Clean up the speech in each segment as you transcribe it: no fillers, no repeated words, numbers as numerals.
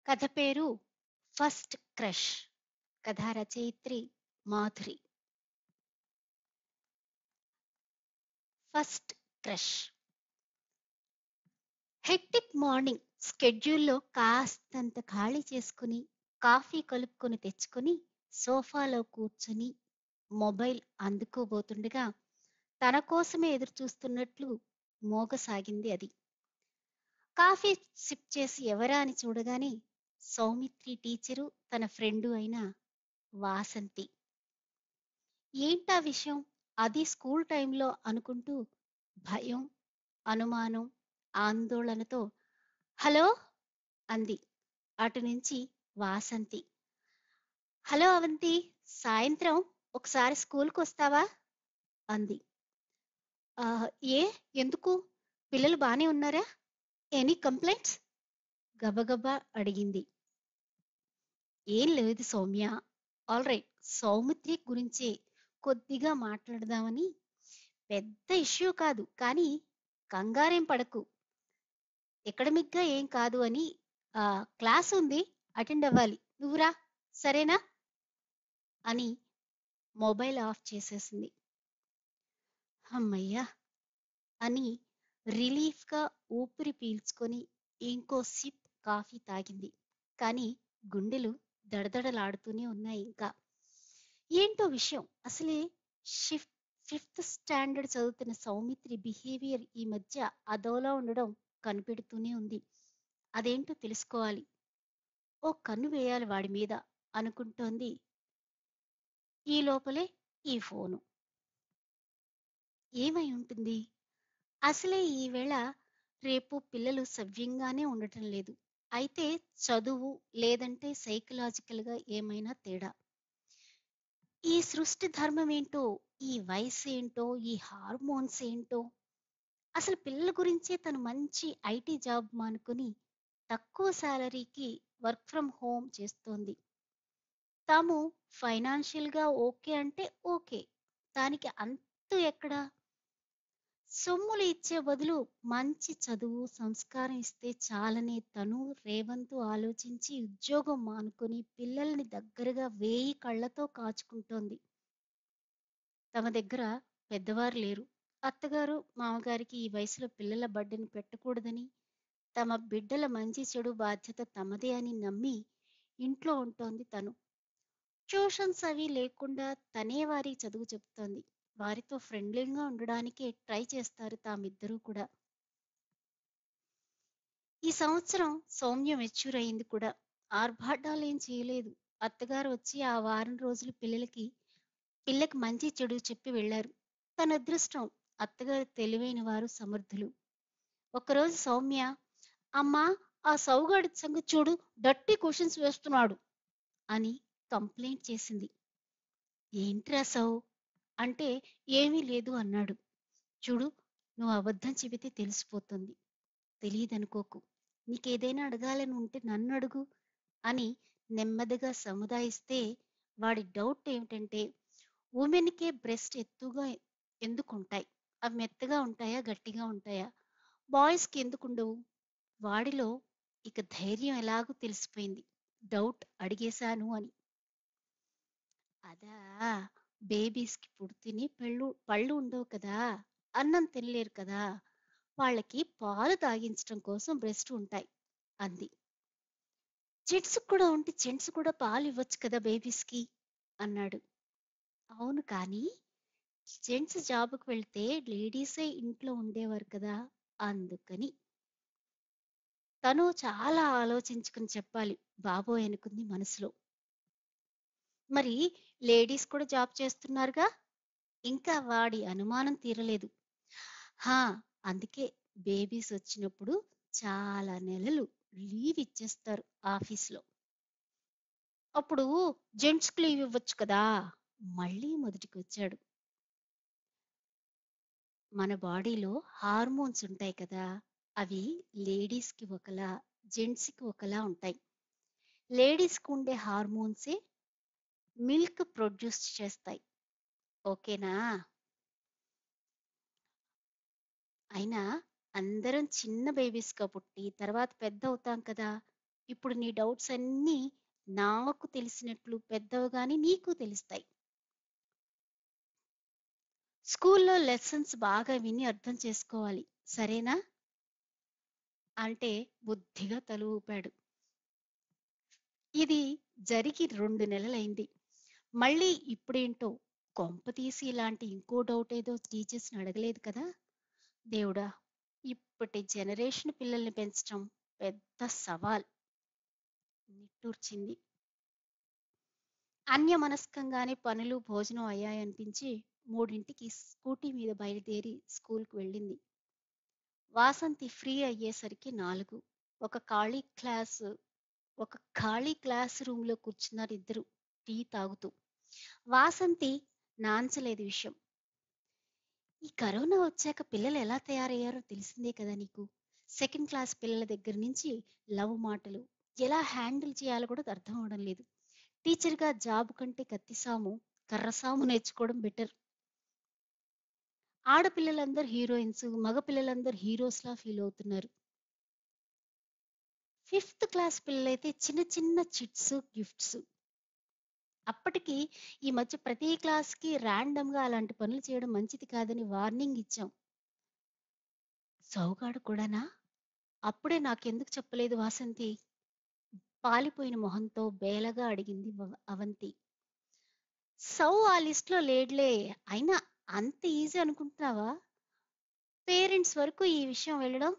కథ పేరు first crush. కథా రచయిత్రి Madhuri. First crush. Hectic morning స్కెడ్యూల్లో కాస్తంత ఖాళీ చేసుకుని కాఫీ కలుపుకొని తెచ్చుకొని సోఫాలో కూర్చుని మొబైల్ అందుకోబోతుండగా తన కోసమే ఎదురు చూస్తున్నట్లు మోగసాగింది అది. కాఫీ సిప్ చేసి ఎవరా అని చూడగానే సౌమిత్రి టీచరు తన ఫ్రెండు అయిన వాసంతి. ఏంటా విషయం, అది స్కూల్ టైంలో అనుకుంటూ భయం, అనుమానం, ఆందోళనతో హలో అంది అటు నుంచి వాసంతి. హలో అవంతి, సాయంత్రం ఒకసారి స్కూల్కి వస్తావా అంది. "ఆ, ఏ, ఎందుకు? పిల్లలు బానే ఉన్నారా? Any complaints?" గబగబా అడిగింది. ఏం లేదు సౌమ్య. ఆల్ రైట్, సౌమిత్రి గురించే కొద్దిగా మాట్లాడదామని. పెద్ద ఇష్యూ కాదు కానీ కంగారేం పడకు. ఎకడమిక్గా ఏం కాదు అని. క్లాస్ ఉంది, అటెండ్ అవ్వాలి, నువ్వురా, సరేనా అని మొబైల్ ఆఫ్ చేసేసింది. అమ్మయ్యా అని రిలీఫ్గా ఊపిరి పీల్చుకొని ఇంకో సిప్ కాఫీ తాగింది. కానీ గుండెలు దడదడలాడుతూనే ఉన్నాయి ఇంకా. ఏంటో విషయం, అసలే షిఫ్ట్ ఫిఫ్త్ స్టాండర్డ్ చదువుతున్న సౌమిత్రి బిహేవియర్ ఈ మధ్య అదోలా ఉండడం కనిపెడుతూనే ఉంది. అదేంటో తెలుసుకోవాలి, ఓ కన్ను వేయాలి వాడి మీద అనుకుంటోంది. ఈ లోపలే ఈ ఫోను. ఏమై ఉంటుంది? అసలే ఈవేళ రేపు పిల్లలు సవ్యంగానే ఉండటం లేదు. అయితే చదువు లేదంటే సైకలాజికల్గా ఏమైనా తేడా. ఈ సృష్టి ధర్మం ఏంటో, ఈ వయసు ఏంటో, ఈ హార్మోన్స్ ఏంటో. అసలు పిల్లల గురించే తను మంచి ఐటీ జాబ్ మానుకొని తక్కువ శాలరీకి వర్క్ ఫ్రమ్ హోమ్ చేస్తోంది. తాము ఫైనాన్షియల్గా ఓకే అంటే ఓకే, దానికి అంతు ఎక్కడ? సొమ్ములు ఇచ్చే బదులు మంచి చదువు సంస్కారం ఇస్తే చాలనే తను రేవంతు ఆలోచించి ఉద్యోగం మానుకొని పిల్లల్ని దగ్గరగా వేయి కళ్ళతో కాచుకుంటోంది. తమ దగ్గర పెద్దవారు లేరు. అత్తగారు మామగారికి ఈ వయసులో పిల్లల బడ్డని పెట్టకూడదని, తమ బిడ్డల మంచి చెడు బాధ్యత తమదే అని నమ్మి ఇంట్లో ఉంటోంది తను. ట్యూషన్స్ అవి లేకుండా తనే వారికి చదువు చెప్తోంది. వారితో ఫ్రెండ్లీగా ఉండడానికే ట్రై చేస్తారు తామిద్దరూ కూడా. ఈ సంవత్సరం సౌమ్య మెచ్యూర్ అయింది కూడా. ఆర్భాటాలేం చేయలేదు. అత్తగారు వచ్చి ఆ వారం రోజులు పిల్లకి మంచి చెడు చెప్పి వెళ్లారు. తన అదృష్టం, అత్తగారు తెలివైన వారు, సమర్థులు. ఒకరోజు సౌమ్య, అమ్మా, ఆ సౌగాడి సంగతి చూడు, డర్టీ క్వశ్చన్స్ వేస్తున్నాడు అని కంప్లైంట్ చేసింది. ఏంట్రా సౌ అంటే ఏమీ లేదు అన్నాడు. చూడు, నువ్వు అబద్ధం చెబితే తెలిసిపోతుంది, తెలియదనుకోకు, నీకేదైనా అడగాలని ఉంటే నన్ను అడుగు అని నెమ్మదిగా సముదాయిస్తే, వాడి డౌట్ ఏమిటంటే ఉమెన్కే బ్రెస్ట్ ఎత్తుగా ఎందుకుంటాయి, అవి మెత్తగా ఉంటాయా గట్టిగా ఉంటాయా, బాయ్స్కి ఎందుకుండవు? వాడిలో ఇక ధైర్యం ఎలాగో తెలిసిపోయింది, డౌట్ అడిగేశాను అని. అదా, బేబీస్కి పుడితిని పళ్ళు ఉండవు కదా, అన్నం తినలేరు కదా, వాళ్ళకి పాలు తాగించడం కోసం బ్రెస్ట్ ఉంటాయి అంది. జెంట్స్ కూడా ఉంటే జెంట్స్ కూడా పాలు ఇవ్వచ్చు కదా బేబీస్కి అన్నాడు. అవును కానీ జెంట్స్ జాబ్కి వెళ్తే లేడీసే ఇంట్లో ఉండేవారు కదా, అందుకని. తను చాలా ఆలోచించుకుని చెప్పాలి బాబోయ్ అనుకుంది మనసులో. మరి లేడీస్ కూడా జాబ్ చేస్తున్నారుగా? ఇంకా వాడి అనుమానం తీరలేదు. హా, అందుకే బేబీస్ వచ్చినప్పుడు చాలా నెలలు లీవ్ ఇచ్చేస్తారు ఆఫీస్లో. అప్పుడు జెంట్స్కి లీవ్ ఇవ్వచ్చు కదా. మళ్ళీ మొదటికి వచ్చాడు. మన బాడీలో హార్మోన్స్ ఉంటాయి కదా, అవి లేడీస్కి ఒకలా, జెంట్స్కి ఒకలా ఉంటాయి. లేడీస్కి ఉండే హార్మోన్సే మిల్క్ ప్రొడ్యూస్ చేస్తాయి. ఓకేనా? అయినా అందరం చిన్న బేబీస్గా పుట్టి తర్వాత పెద్ద అవుతాం కదా, ఇప్పుడు నీ డౌట్స్ అన్నీ నాకు తెలిసినట్లు పెద్దవిగాని నీకు తెలుస్తాయి. స్కూల్లో లెసన్స్ బాగా విని అర్థం చేసుకోవాలి. సరేనా? అంటే బుద్ధిగా తల ఊపాడు. ఇది జరిగి 2 నెలలైంది. మళ్ళీ ఇప్పుడేంటో కొంపతీసి ఇలాంటి ఇంకో డౌట్ ఏదో టీచర్స్‌ని అడగలేదు కదా! దేవుడా! ఇప్పటి జనరేషన్ పిల్లల్ని పెంచటం పెద్ద సవాల్ నిట్టూర్చింది. అన్యమనస్కంగానే పనులు, భోజనం అయ్యాయనిపించి 3కి స్కూటీ మీద బయలుదేరి స్కూలుకు వెళ్ళింది. వాసంతి ఫ్రీ అయ్యేసరికి 4. ఒక ఖాళీ క్లాసు ఒక ఖాళీ క్లాస్ రూమ్‌లో కూర్చున్నారిద్దరూ టీ తాగుతూ. వాసంతి నాన్చలేదు విషయం. ఈ కరోనా వచ్చాక పిల్లలు ఎలా తయారయ్యారో తెలిసిందే కదా నీకు. సెకండ్ క్లాస్ పిల్లల దగ్గర నుంచి లవ్ మాటలు ఎలా హ్యాండిల్ చేయాలో కూడా అర్థం అవ్వడం లేదు. టీచర్‌గా జాబ్ కంటే కత్తిసాము, కర్రసాము నేర్చుకోవడం బెటర్. ఆడపిల్లలందరూ హీరోయిన్స్, మగ పిల్లలందరూ హీరోస్‌లా ఫీల్ అవుతున్నారు. ఫిఫ్త్ క్లాస్ పిల్లలైతే చిన్న చిన్న చిట్స్, గిఫ్ట్స్. అప్పటికి ఈ మధ్య ప్రతి క్లాస్‌కి ర్యాండమ్‌గా అలాంటి పనులు చేయడం మంచిది కాదని వార్నింగ్ ఇచ్చాం. సౌగాడు కూడానా? అప్పుడే నాకెందుకు చెప్పలేదు వాసంతి? పాలిపోయిన మొహంతో బేలగా అడిగింది అవంతి. సౌ ఆ లిస్ట్‌లో లేడులే. అయినా అంత ఈజీ అనుకుంటున్నావా? పేరెంట్స్ వరకు ఈ విషయం వెళ్ళడం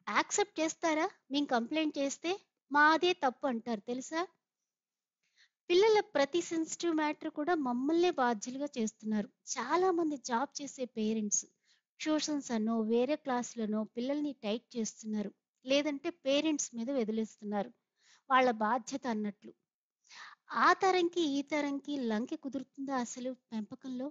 యాక్సెప్ట్ చేస్తారా? మేము కంప్లెయింట్ చేస్తే? మాదే తప్పు అంటారు తెలుసా? పిల్లల ప్రతి సెన్సిటివ్ మ్యాటర్ కూడా మమ్మల్నే బాధ్యులుగా చేస్తున్నారు. చాలా మంది జాబ్ చేసే పేరెంట్స్ ట్యూషన్స్ అనో, వేరే క్లాసులనో పిల్లల్ని టైట్ చేస్తున్నారు. లేదంటే పేరెంట్స్ మీద వదిలేస్తున్నారు. వాళ్ళ బాధ్యత అన్నట్లు. ఆ తరంకి, ఈ తరంకి లంకె కుదురుతుందా అసలు పెంపకంలో?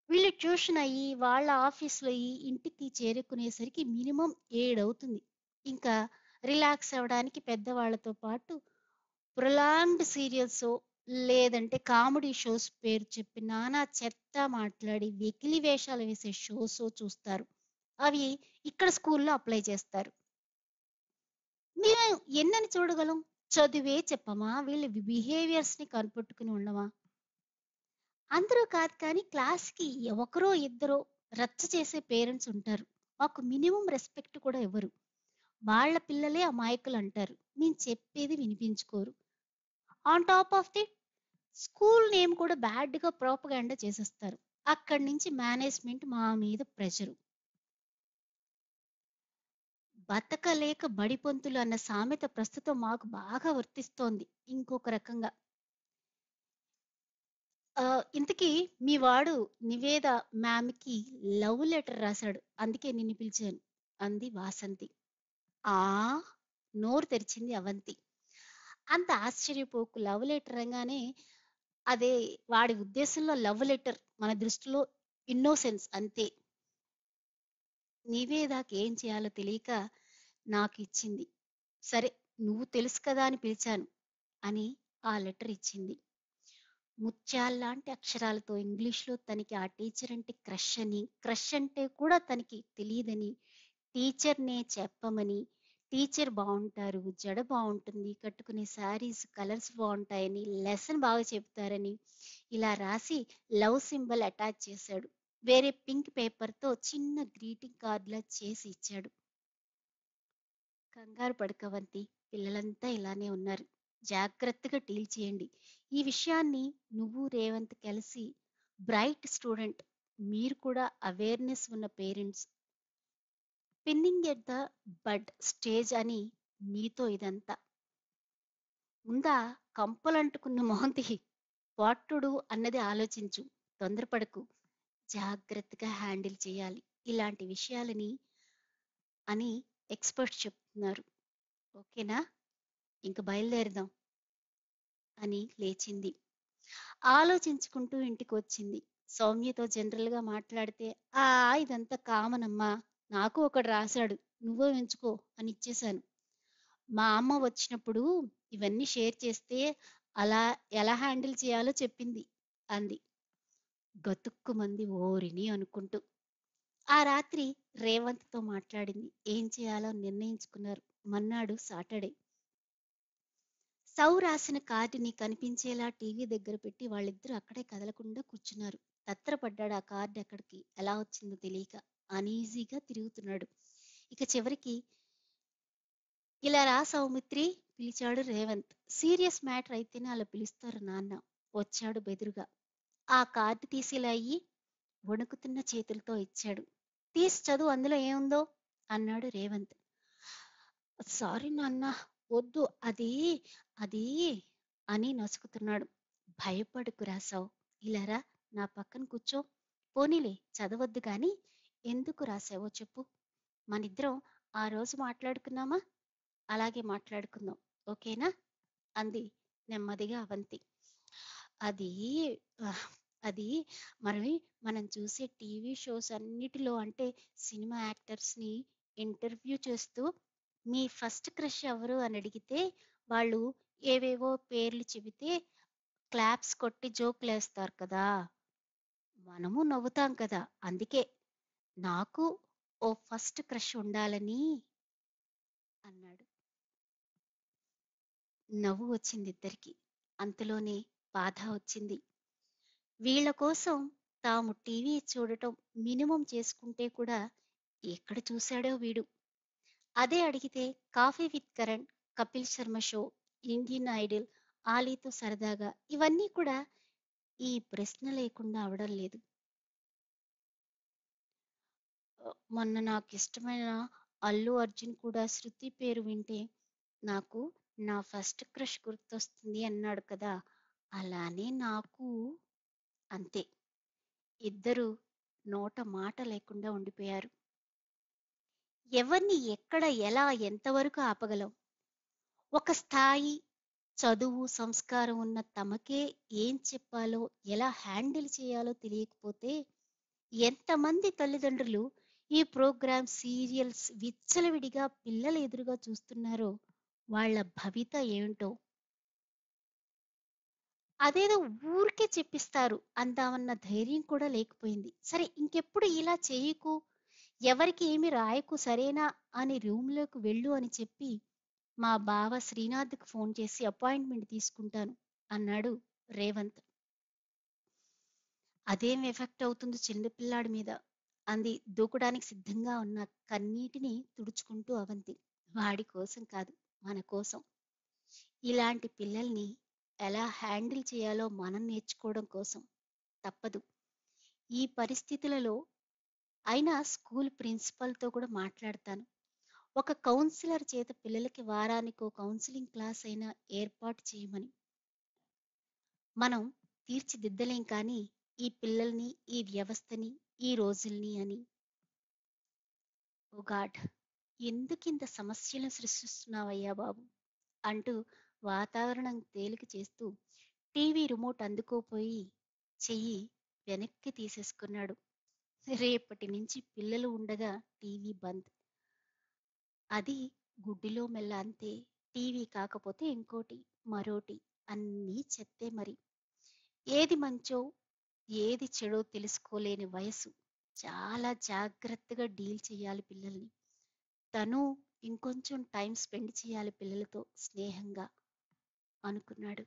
వీళ్ళు ట్యూషన్ అయ్యి, వాళ్ళ ఆఫీస్‌లో అయ్యి, ఇంటికి చేరుకునేసరికి మినిమమ్ 7 అవుతుంది. ఇంకా రిలాక్స్ అవ్వడానికి పెద్దవాళ్ళతో పాటు ప్రొలాంగ్డ్ సీరియల్సో, లేదంటే కామెడీ షోస్ పేరు చెప్పి నానా చెత్త మాట్లాడి వెకిలి వేషాలు వేసే షోసో చూస్తారు. అవి ఇక్కడ స్కూల్లో అప్లై చేస్తారు. మేము ఎన్నని చూడగలం? చదువే చెప్పమా? వీళ్ళ బిహేవియర్స్‌ని కనిపెట్టుకుని ఉండమా? అందరూ కాదు కానీ క్లాస్‌కి ఒకరో ఇద్దరో రచ్చ చేసే పేరెంట్స్ ఉంటారు. మాకు మినిమమ్ రెస్పెక్ట్ కూడా ఇవ్వరు. వాళ్ళ పిల్లలే అమాయకులంటారు. మేము చెప్పేది వినిపించుకోరు. On top of the school name కూడా బ్యాడ్‌గా ప్రొపగండా చేసేస్తారు. అక్కడి నుంచి మేనేజ్‌మెంట్ మా మీద ప్రెషరు. బతకలేక బడిపంతులు అన్న సామెత ప్రస్తుతం మాకు బాగా వర్తిస్తోంది. ఇంకొక రకంగా. ఇంతకీ మీ వాడు నివేద మ్యామ్‌కి లవ్ లెటర్ రాసాడు. అందుకే నిన్ను పిలిచాను అంది వాసంతి. ఆ! నోరు తెరిచింది అవంతి. అంత ఆశ్చర్యపోకు లవ్ లెటర్ అనగానే అదే వాడి ఉద్దేశంలో లవ్ లెటర్. మన దృష్టిలో ఇన్నోసెన్స్ అంతే. నివేదాకి ఏం చేయాలో తెలియక నాకిచ్చింది. సరే నువ్వు తెలుసు కదా అని పిలిచాను అని ఆ లెటర్ ఇచ్చింది. ముత్యాల్లాంటి అక్షరాలతో ఇంగ్లీష్‌లో తనకి ఆ టీచర్ అంటే క్రష్ అని, క్రష్ అంటే కూడా తనకి తెలీదని, టీచర్‌నే చెప్పమని, టీచర్ బావుంటారు, జడ బావుంటుంది, కట్టుకునే శారీస్ కలర్స్ బావుంటాయని, లెసన్ బాగా చెప్తారని, ఇలా రాసి లవ్ సింబల్ అటాచ్ చేశాడు. వేరే పింక్ పేపర్‌తో చిన్న గ్రీటింగ్ కార్డ్‌లా చేసి ఇచ్చాడు. కంగారు పడకవంతి. పిల్లలంతా ఇలానే ఉన్నారు. జాగ్రత్తగా డీల్ చేయండి. ఈ విషయాన్ని నువ్వు రేవంత్ కలిసి బ్రైట్ స్టూడెంట్. మీరు కూడా అవేర్‌నెస్ ఉన్న parents. Pinning at the bud stage అని నీతో ఇదంతా. ముందా కంపలంటుకున్న మొహంతి వాట్ టు డూ అన్నది ఆలోచించు. తొందరపడకు. జాగ్రత్తగా హ్యాండిల్ చేయాలి. ఇలాంటి విషయాలని అని ఎక్స్‌పర్ట్స్ చెప్తున్నారు. ఓకేనా? ఇంక బయలుదేరదాం అని లేచింది. ఆలోచించుకుంటూ ఇంటికొచ్చింది. సౌమ్యతో జనరల్‌గా మాట్లాడితే, "ఆ! ఇదంతా కామన్ అమ్మా. నాకు ఒకడు రాసాడు. నువ్వే ఉంచుకో" అని ఇచ్చేశాను. మా అమ్మ వచ్చినప్పుడు ఇవన్నీ షేర్ చేస్తే అలా ఎలా హ్యాండిల్ చేయాలో చెప్పింది అంది. గతుక్కుమంది ఓరిని అనుకుంటూ. ఆ రాత్రి రేవంత్‌తో మాట్లాడింది. ఏం చేయాలో నిర్ణయించుకున్నారు. మర్నాడు సాటర్‌డే. సౌ రాసిన కార్డుని కనిపించేలా టీవీ దగ్గర పెట్టి వాళ్ళిద్దరూ అక్కడే కదలకుండా కూర్చున్నారు. తత్తరపడ్డాడు. ఆ కార్డ్ ఎక్కడికి ఎలా వచ్చిందో తెలియక. అనీజీగా తిరుగుతున్నాడు. ఇక చివరికి ఇలా రా సౌమిత్రి పిలిచాడు రేవంత్. సీరియస్ మ్యాటర్ అయితేనే అలా పిలుస్తారు నాన్న. వచ్చాడు బెదురుగా. ఆ కార్డు తీసి ఇలా అయ్యి వణుకుతున్న చేతులతో ఇచ్చాడు. తీసి చదువు అందులో ఏముందో అన్నాడు రేవంత్. సారీ నాన్న, వద్దు, అది అది అని నసుకుతున్నాడు. భయపడకు రాసావు. ఇలా రా, నా పక్కన కూర్చో. పోనీలే చదవద్దు గాని ఎందుకు రాసావో చెప్పు. మనిద్దరం ఆ రోజు మాట్లాడుకున్నామా, అలాగే మాట్లాడుకుందాం, ఓకేనా అంది నెమ్మదిగా అవంతి. అది ఆహ్, అది మరి మనం చూసే టీవీ షోస్ అన్నిటిలో అంటే సినిమా యాక్టర్స్ని ఇంటర్వ్యూ చేస్తూ మీ ఫస్ట్ క్రష్ ఎవరు అని అడిగితే వాళ్ళు ఏవేవో పేర్లు చెబితే క్లాప్స్ కొట్టి జోకులేస్తారు కదా, మనము నవ్వుతాం కదా. అందుకే నాకు ఓ ఫస్ట్ క్రష్ ఉండాలని అన్నాడు. నవ్వు వచ్చింది ఇద్దరికి. అంతలోనే బాధ వచ్చింది. వీళ్ళ కోసం తాము టీవీ చూడటం మినిమం చేసుకుంటే కూడా ఎక్కడ చూశాడో వీడు. అదే అడిగితే coffee with Karan, Kapil Sharma show, Indian Idol, ఆలీతో సరదాగా ఇవన్నీ కూడా ఈ ప్రశ్న లేకుండా అవడం లేదు. మొన్న నాకు ఇష్టమైన అల్లు అర్జున్ కూడా శృతి పేరు వింటే నాకు నా ఫస్ట్ క్రష్ గుర్తొస్తుంది అన్నాడు కదా, అలానే నాకు. అంతే. ఇద్దరూ నోట మాట లేకుండా ఉండిపోయారు. ఎవరిని ఎక్కడ ఎలా ఎంతవరకు ఆపగలం? ఒక స్థాయి, చదువు, సంస్కారం ఉన్న తమకే ఏం చెప్పాలో, ఎలా హ్యాండిల్ చేయాలో తెలియకపోతే ఎంతమంది తల్లిదండ్రులు ఈ ప్రోగ్రామ్, సీరియల్స్ విచ్చలవిడిగా పిల్లల ఎదురుగా చూస్తున్నారో వాళ్ళ భవిత ఏమిటో. అదేదో ఊరికే చెప్పిస్తారు అందామన్న ధైర్యం కూడా లేకపోయింది. సరే ఇంకెప్పుడు ఇలా చేయకు, ఎవరికి ఏమి రాయకు సరేనా అని రూమ్‌లోకి వెళ్ళు అని చెప్పి మా బావ శ్రీనాథ్‌కి ఫోన్ చేసి అపాయింట్‌మెంట్ తీసుకుంటాను అన్నాడు రేవంత్. అదేం ఎఫెక్ట్ అవుతుంది చిన్న పిల్లాడి మీద అంది దూకడానికి సిద్ధంగా ఉన్న కన్నీటిని తుడుచుకుంటూ అవంతి. వాడి కోసం కాదు, మన కోసం. ఇలాంటి పిల్లల్ని ఎలా హ్యాండిల్ చేయాలో మనం నేర్చుకోవడం కోసం. తప్పదు. ఈ పరిస్థితులలో అయినా స్కూల్ ప్రిన్సిపల్‌తో కూడా మాట్లాడతాను. ఒక కౌన్సిలర్ చేత పిల్లలకి వారానికో కౌన్సిలింగ్ క్లాస్ అయినా ఏర్పాటు చేయమని. మనం తీర్చిదిద్దలేం కానీ ఈ పిల్లల్ని, ఈ వ్యవస్థని, ఈ రోజుల్ని అని. ఓ గాడ్! ఎందుకింత సమస్యలను సృష్టిస్తున్నావయ్యా బాబు! అంటూ వాతావరణం తేలిక చేస్తూ టీవీ రిమోట్ అందుకోపోయి చెయ్యి వెనక్కి తీసేసుకున్నాడు. రేపటి నుంచి పిల్లలు ఉండగా టీవీ బంద్. అది గుడ్డిలో మెల్ల అంతే. టీవీ కాకపోతే ఇంకోటి, మరోటి అన్నీ చెత్తే మరి. ఏది మంచో, ఏది చెడో తెలుసుకోలేని వయసు. చాలా జాగ్రత్తగా డీల్ చేయాలి పిల్లల్ని. తను ఇంకొంచెం టైం స్పెండ్ చేయాలి పిల్లలతో స్నేహంగా అనుకున్నాడు.